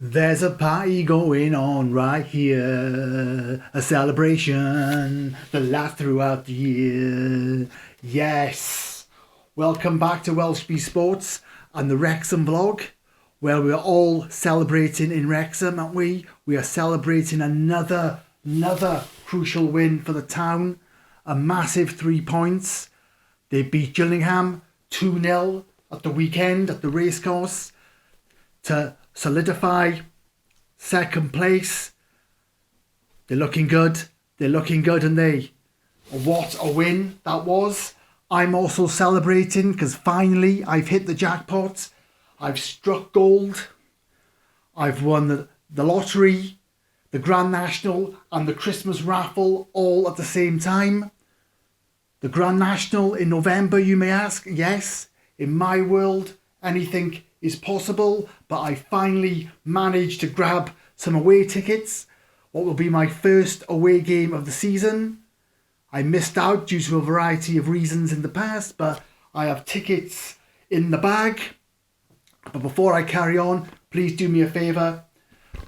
There's a party going on right here, a celebration that lasts throughout the year. Yes, welcome back to Welshby Sports and the Wrexham vlog, where we're all celebrating in Wrexham, aren't we? We are celebrating another crucial win for the town, a massive 3 points. They beat Gillingham 2-0 at the weekend at the Racecourse to solidify second place. They're looking good, and what a win that was. I'm also celebrating because finally I've hit the jackpot. I've struck gold. I've won the lottery, the Grand National and the Christmas raffle all at the same time. The Grand National in November, you may ask. Yes, in my world anything is possible, but I finally managed to grab some away tickets. What will be my first away game of the season. I missed out due to a variety of reasons in the past, but I have tickets in the bag. But before I carry on, please do me a favour.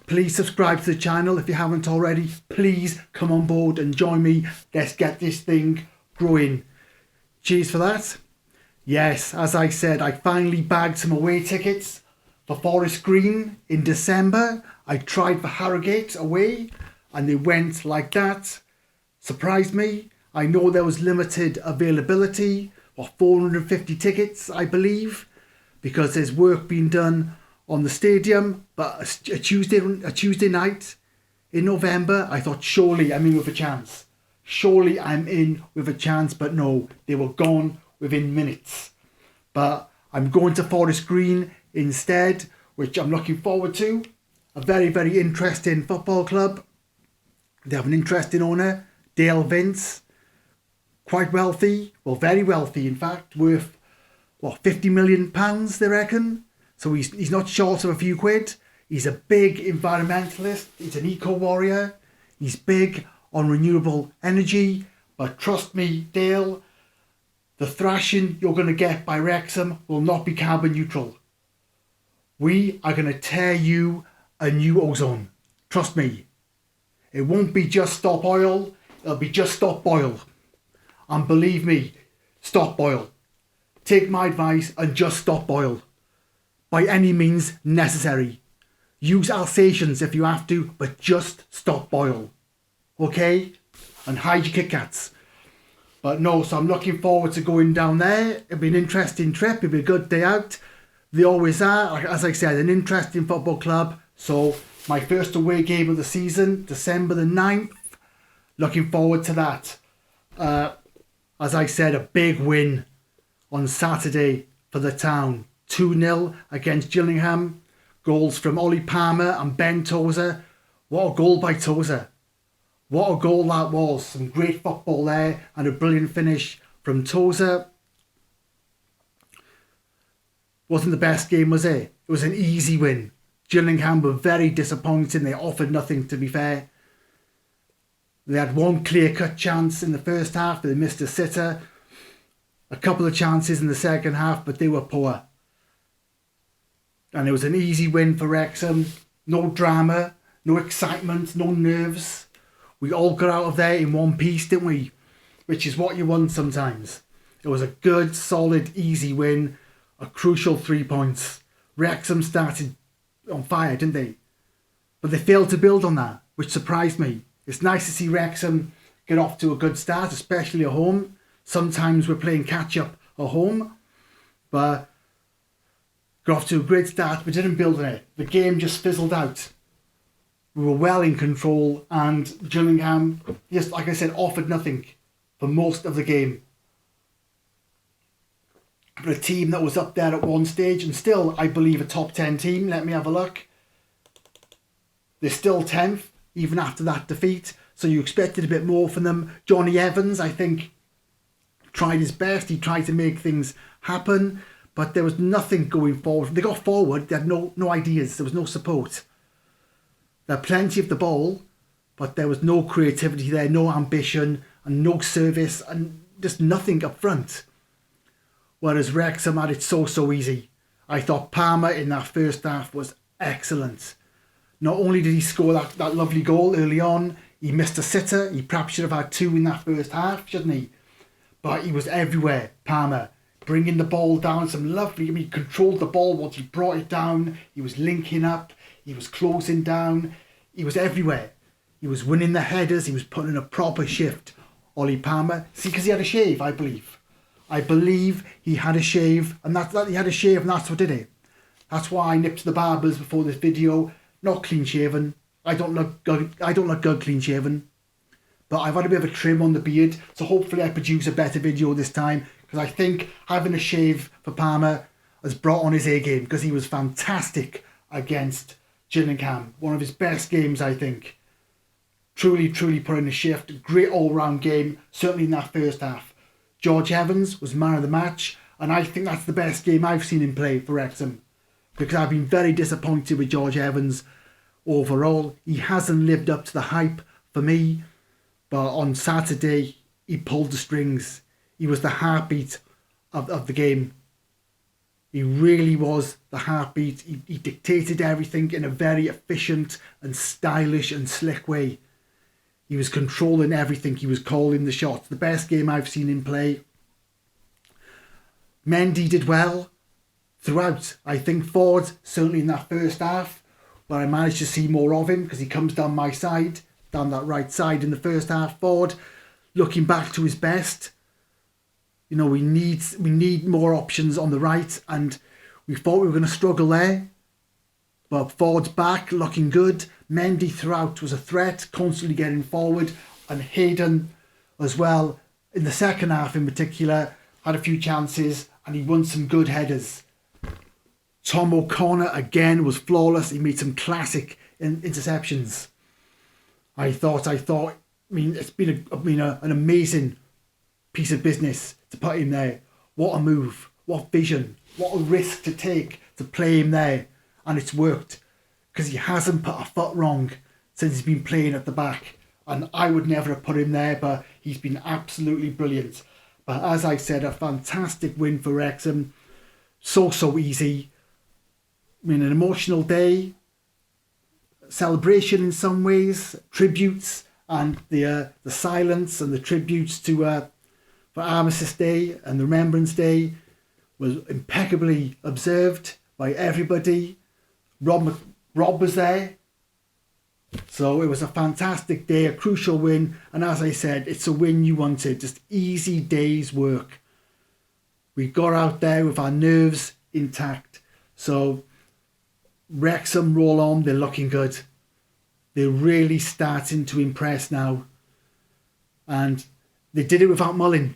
Please subscribe to the channel if you haven't already. Please come on board and join me. Let's get this thing growing. Cheers for that. Yes, as I said, I finally bagged some away tickets for Forest Green in December. I tried for Harrogate away and they went like that. Surprised me. I know there was limited availability for 450 tickets, I believe, because there's work being done on the stadium. But a Tuesday night in November, I thought surely I'm in with a chance. Surely I'm in with a chance, but no, they were gone within minutes. But I'm going to Forest Green instead, which I'm looking forward to. A very interesting football club. They have an interesting owner, Dale Vince. Quite wealthy, well, very wealthy in fact, worth what, £50 million they reckon. So he's not short of a few quid. He's a big environmentalist. He's an eco warrior. He's big on renewable energy. But trust me, Dale, the thrashing you're going to get by Wrexham will not be carbon neutral. We are going to tear you a new ozone. Trust me. It won't be just stop oil. It'll be just stop boil. And believe me, stop boil. Take my advice and just stop boil. By any means necessary. Use Alsatians if you have to, but just stop boil. Okay? And hide your Kit Kats. But no, so I'm looking forward to going down there. It'll be an interesting trip. It'll be a good day out. They always are. As I said, an interesting football club. So my first away game of the season, December the 9th. Looking forward to that. As I said, a big win on Saturday for the town. 2-0 against Gillingham. Goals from Ollie Palmer and Ben Tozer. What a goal by Tozer. What a goal that was. Some great football there and a brilliant finish from Tozer. Wasn't the best game, was it? It was an easy win. Gillingham were very disappointing. They offered nothing, to be fair. They had one clear-cut chance in the first half. They missed a sitter. A couple of chances in the second half, but they were poor. And it was an easy win for Wrexham. No drama, no excitement, no nerves. We all got out of there in one piece, didn't we? Which is what you want sometimes. It was a good, solid, easy win. A crucial 3 points. Wrexham started on fire, didn't they? But they failed to build on that, which surprised me. It's nice to see Wrexham get off to a good start, especially at home. Sometimes we're playing catch-up at home. But got off to a great start, but didn't build on it. The game just fizzled out. We were well in control and Gillingham, just like I said, offered nothing for most of the game. But a team that was up there at one stage and still, I believe, a top 10 team. Let me have a look. They're still 10th, even after that defeat. So you expected a bit more from them. Johnny Evans, I think, tried his best. He tried to make things happen. But there was nothing going forward. They got forward. They had no ideas. There was no support. They had plenty of the ball, but there was no creativity there, no ambition, and no service, and just nothing up front. Whereas Wrexham had it so easy. I thought Palmer in that first half was excellent. Not only did he score that lovely goal early on, he missed a sitter. He perhaps should have had 2 in that first half, shouldn't he? But he was everywhere, Palmer. Bringing the ball down, he controlled the ball once he brought it down. He was linking up. He was closing down. He was everywhere. He was winning the headers. He was putting in a proper shift. Ollie Palmer. See, because he had a shave, I believe. I believe he had a shave, and that's what did it. That's why I nipped to the barbers before this video. Not clean shaven. I don't look good clean shaven. But I've had a bit of a trim on the beard, so hopefully I produce a better video this time, because I think having a shave for Palmer has brought on his A game, because he was fantastic against Gillingham. One of his best games, I think. Truly put in a shift. Great all-round game, certainly in that first half. George Evans was man of the match, and I think that's the best game I've seen him play for Wrexham, because I've been very disappointed with George Evans overall. He hasn't lived up to the hype for me, but on Saturday he pulled the strings. He was the heartbeat of the game. He really was the heartbeat. He dictated everything in a very efficient and stylish and slick way. He was controlling everything. He was calling the shots. The best game I've seen him play. Mendy did well throughout. I think Ford, certainly in that first half, where I managed to see more of him, because he comes down my side, down that right side in the first half. Ford, looking back to his best. You know, we need more options on the right, and we thought we were going to struggle there. But Ford's back, looking good. Mendy throughout was a threat, constantly getting forward. And Hayden as well, in the second half in particular, had a few chances and he won some good headers. Tom O'Connor again was flawless. He made some classic interceptions. I mean, it's been an amazing piece of business to put him there. What a move, what vision, what a risk to take to play him there. And it's worked, because he hasn't put a foot wrong since he's been playing at the back. And I would never have put him there, but he's been absolutely brilliant. But as I said, a fantastic win for Wrexham. So easy. I mean, an emotional day. Celebration in some ways. Tributes, and the silence and the tributes to for Armistice Day and the Remembrance Day was impeccably observed by everybody. Rob was there. So it was a fantastic day, a crucial win. And as I said, it's a win you wanted. Just easy day's work. We got out there with our nerves intact. So Wrexham roll on. They're looking good. They're really starting to impress now. And they did it without Mullin,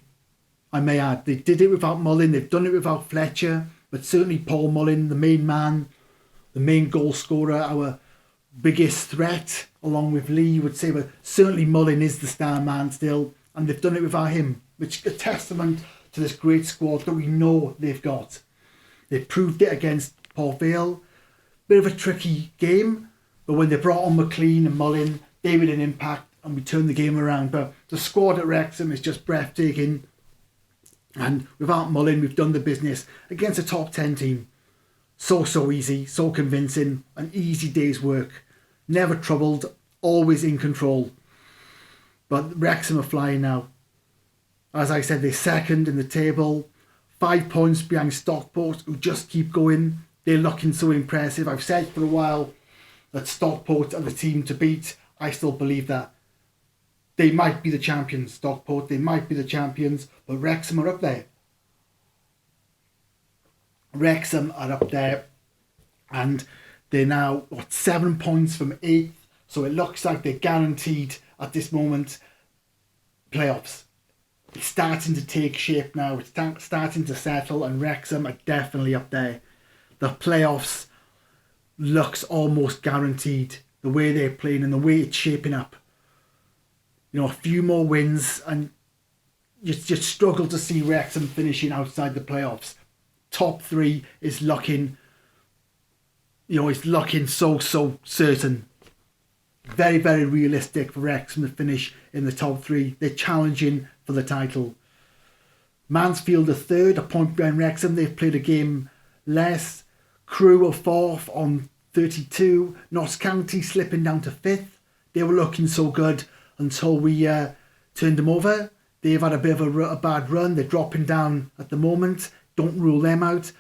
I may add. They did it without Mullin. They've done it without Fletcher. But certainly Paul Mullin, the main man, the main goal scorer, our biggest threat, along with Lee, would say, but certainly Mullin is the star man still, and they've done it without him, which is a testament to this great squad that we know they've got. They proved it against Port Vale. Bit of a tricky game, but when they brought on McLean and Mullin, they made an impact and we turned the game around. But the squad at Wrexham is just breathtaking, and without Mullin, we've done the business against a top 10 team. So easy, so convincing, an easy day's work. Never troubled, always in control. But Wrexham are flying now. As I said, they're second in the table, 5 points behind Stockport, who just keep going. They're looking so impressive. I've said for a while that Stockport are the team to beat. I still believe that. They might be the champions, Stockport. They might be the champions, but Wrexham are up there. Wrexham are up there, and they're now 7 points from 8th, so it looks like they're guaranteed at this moment playoffs. It's starting to take shape now. It's starting to settle, and Wrexham are definitely up there. The playoffs looks almost guaranteed, the way they're playing and the way it's shaping up. You know, a few more wins and you just struggle to see Wrexham finishing outside the playoffs. Top 3 is looking, it's looking so certain. Very, very realistic for Wrexham to finish in the top 3. They're challenging for the title. Mansfield are 3rd, a point behind Wrexham. They've played a game less. Crewe are 4th on 32. Notts County slipping down to 5th. They were looking so good until we turned them over. They've had a bit of a bad run. They're dropping down at the moment. Don't rule them out.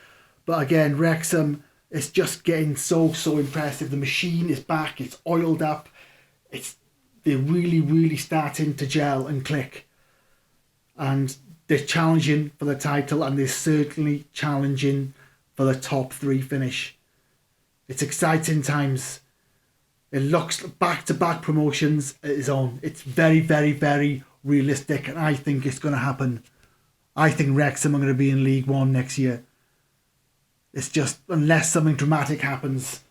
But again, Wrexham, it's just getting so impressive. The machine is back. It's oiled up. They're really starting to gel and click. And they're challenging for the title, and they're certainly challenging for the top 3 finish. It's exciting times. It looks back-to-back promotions at his own. It's very realistic, and I think it's going to happen. I think Wrexham are going to be in League One next year. It's just, unless something dramatic happens,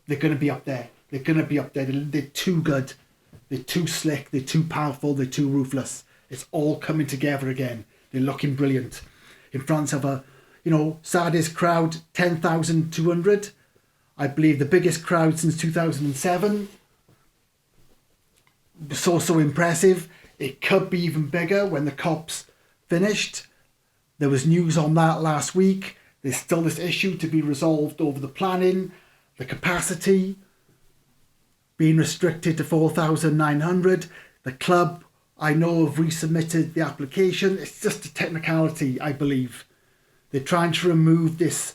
they're going to be up there. They're going to be up there. They're too good. They're too slick. They're too powerful. They're too ruthless. It's all coming together again. They're looking brilliant. In front of a, saddest crowd, 10,200. I believe the biggest crowd since 2007. So impressive. It could be even bigger when the KOP's finished. There was news on that last week. There's still this issue to be resolved over the planning, the capacity being restricted to 4,900. The club, I know, have resubmitted the application. It's just a technicality, I believe. They're trying to remove this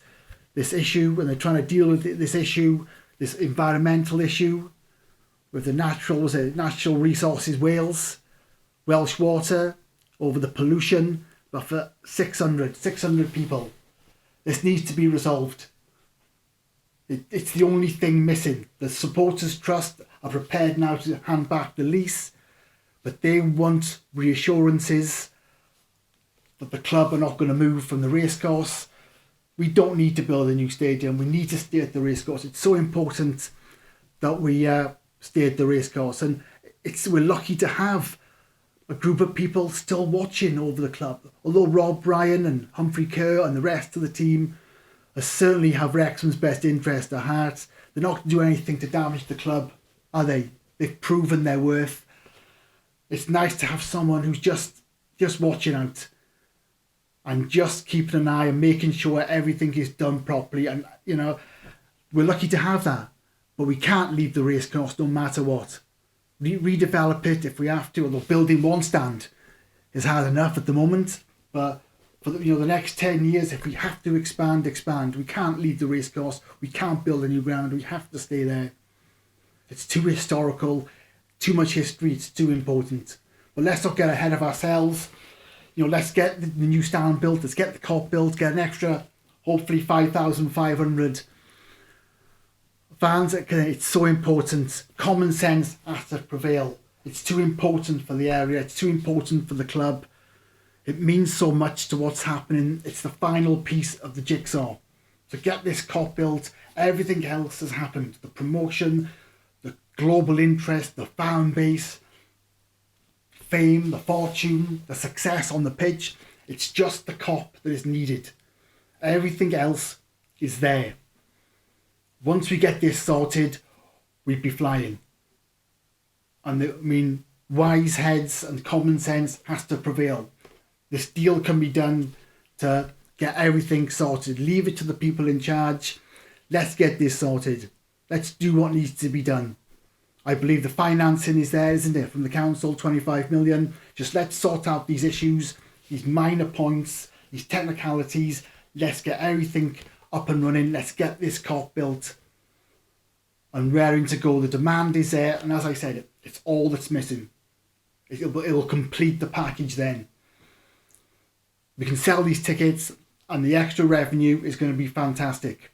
issue, and they're trying to deal with this issue, this environmental issue with the natural resources, Welsh water, over the pollution, but for 600 people. This needs to be resolved. It's the only thing missing. The supporters' trust are prepared now to hand back the lease, but they want reassurances that the club are not going to move from the racecourse. We don't need to build a new stadium. We need to stay at the racecourse. It's so important that we stay at the racecourse, and we're lucky to have a group of people still watching over the club. Although Rob Ryan and Humphrey Kerr and the rest of the team certainly have Wrexham's best interest at heart, they're not going to do anything to damage the club, are they? They've proven their worth. It's nice to have someone who's just watching out and just keeping an eye and making sure everything is done properly. And, we're lucky to have that. But we can't leave the racecourse no matter what. Redevelop it if we have to, although building one stand is hard enough at the moment. But for the next 10 years, if we have to expand. We can't leave the racecourse. We can't build a new ground. We have to stay there. It's too historical, too much history. It's too important. But let's not get ahead of ourselves. Let's get the new stand built. Let's get the KOP built. Get an extra, hopefully 5,500 fans. It's so important. Common sense has to prevail. It's too important for the area. It's too important for the club. It means so much to what's happening. It's the final piece of the jigsaw. To get this KOP built, everything else has happened. The promotion, the global interest, the fan base, fame, the fortune, the success on the pitch. It's just the KOP that is needed. Everything else is there. Once we get this sorted, we'd be flying. And wise heads and common sense has to prevail. This deal can be done to get everything sorted. Leave it to the people in charge. Let's get this sorted. Let's do what needs to be done. I believe the financing is there, isn't it? From the council, 25 million. Just let's sort out these issues, these minor points, these technicalities. Let's get everything up and running. Let's get this KOP built and raring to go. The demand is there, and as I said, it's all that's missing. It'll complete the package then. We can sell these tickets, and the extra revenue is going to be fantastic.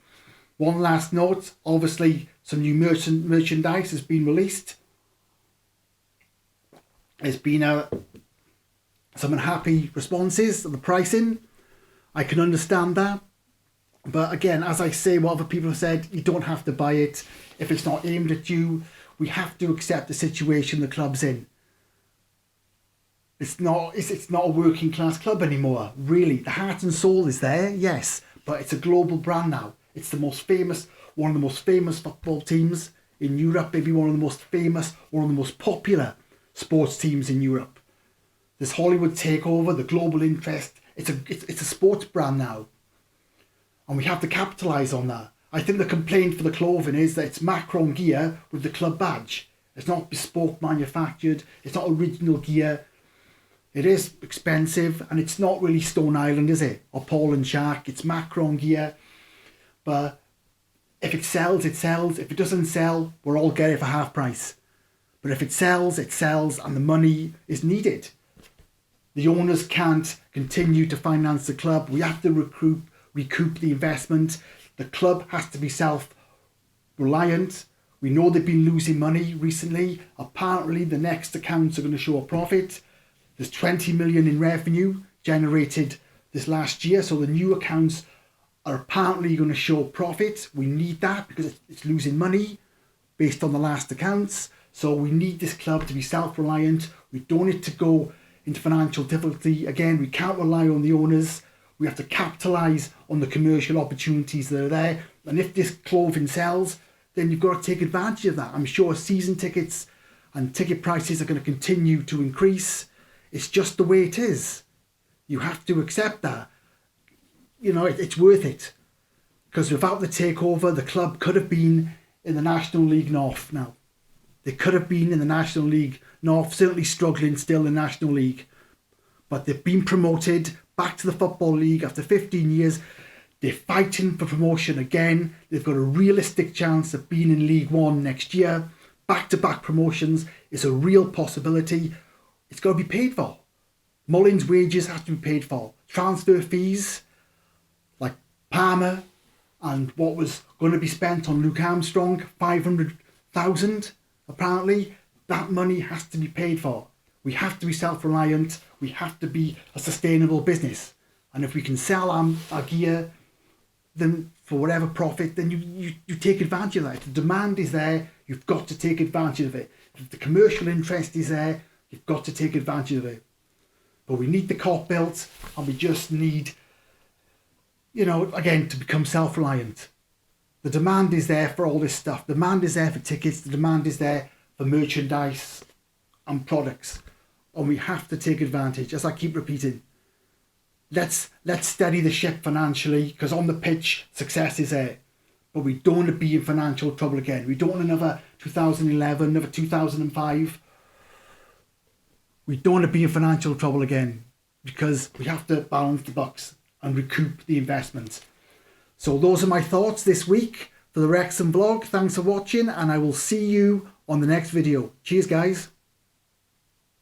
One last note, obviously some new merchandise has been released. There's been some unhappy responses to the pricing. I can understand that. But again, as I say, what other people have said, you don't have to buy it. If it's not aimed at you, we have to accept the situation the club's in. It's not a working class club anymore, really. The heart and soul is there, yes, but it's a global brand now. It's one of the most famous football teams in Europe, maybe one of the most popular sports teams in Europe. This Hollywood takeover, the global interest, it's a sports brand now. And we have to capitalise on that. I think the complaint for the clothing is that it's Macron gear with the club badge. It's not bespoke manufactured. It's not original gear. It is expensive, and it's not really Stone Island, is it? Or Paul and Shark. It's Macron gear. But if it sells, it sells. If it doesn't sell, we'll all get it for half price. But if it sells, and the money is needed. The owners can't continue to finance the club. We have to recoup the investment. The club has to be self-reliant. We know they've been losing money recently. Apparently, the next accounts are going to show a profit. There's 20 million in revenue generated this last year. So the new accounts are apparently going to show profit. We need that because it's losing money based on the last accounts. So we need this club to be self-reliant. We don't need to go into financial difficulty. Again, we can't rely on the owners. We have to capitalise on the commercial opportunities that are there. And if this clothing sells, then you've got to take advantage of that. I'm sure season tickets and ticket prices are going to continue to increase. It's just the way it is. You have to accept that. You know, it's worth it. Because without the takeover, the club could have been in the National League North now. They could have been in the National League North, certainly struggling still in the National League. But they've been promoted back to the Football League after 15 years. They're fighting for promotion again. They've got a realistic chance of being in League One next year. Back-to-back promotions is a real possibility. It's got to be paid for. Mullins' wages have to be paid for. Transfer fees, like Palmer, and what was going to be spent on Luke Armstrong, 500,000 apparently. That money has to be paid for. We have to be self-reliant. We have to be a sustainable business. And if we can sell our gear, then for whatever profit, then you take advantage of that. If the demand is there, you've got to take advantage of it. If the commercial interest is there, you've got to take advantage of it. But we need the KOP built, and we just need, you know, again, to become self-reliant. The demand is there for all this stuff. The demand is there for tickets. The demand is there for merchandise and products. And we have to take advantage, as I keep repeating. Let's steady the ship financially, because on the pitch, success is there. But we don't want to be in financial trouble again. We don't want another 2011, another 2005. We don't want to be in financial trouble again, because we have to balance the books and recoup the investment. So those are my thoughts this week for the Wrexham vlog. Thanks for watching, and I will see you on the next video. Cheers, guys.